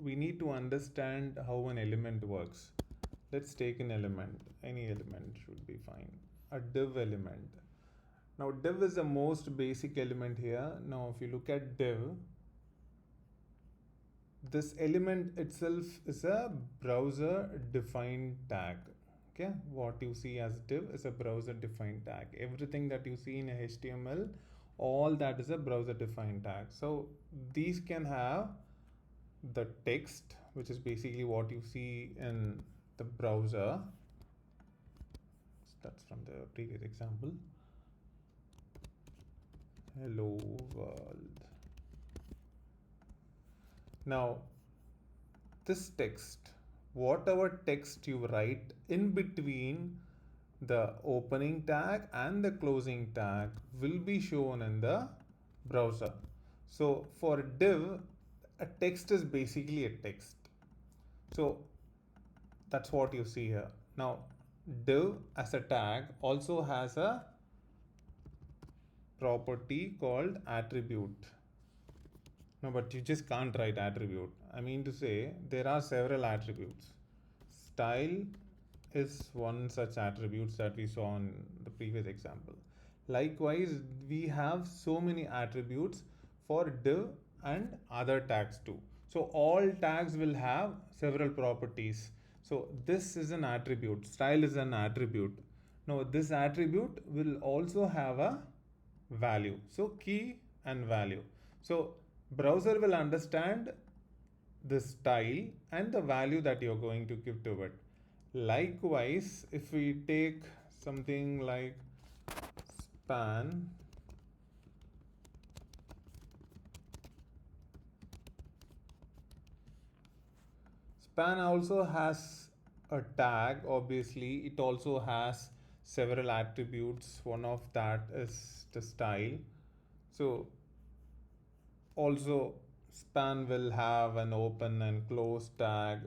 we need to understand how an element works. Let's take an element. Any element should be fine. A div element. Now div is the most basic element here. Now if you look at div, this element itself is a browser defined tag. Okay, what you see as div is a browser defined tag. Everything that you see in HTML, all that is a browser defined tag. So these can have the text, which is basically what you see in the browser. That's from the previous example. Hello world. Now this text, whatever text you write in between the opening tag and the closing tag will be shown in the browser. So for div, a text is basically a text. So that's what you see here. Now div as a tag also has a property called attribute. No, but you just can't write attribute. I mean to say, there are several attributes. Style is one such attributes that we saw in the previous example. Likewise, we have so many attributes for div and other tags too. So all tags will have several properties. So this is an attribute. Style is an attribute. Now this attribute will also have a value. So key and value. So browser will understand the style and the value that you're going to give to it. Likewise, if we take something like span, span also has a tag. Obviously, it also has several attributes. One of that is the style. So also span will have an open and close tag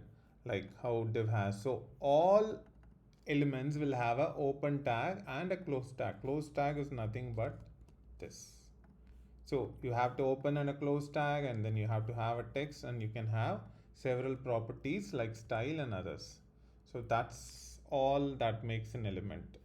like how div has. So all elements will have a open tag and a close tag. Close tag is nothing but this. So you have to open and a close tag, and then you have to have a text, and you can have several properties like style and others. So that's all that makes an element.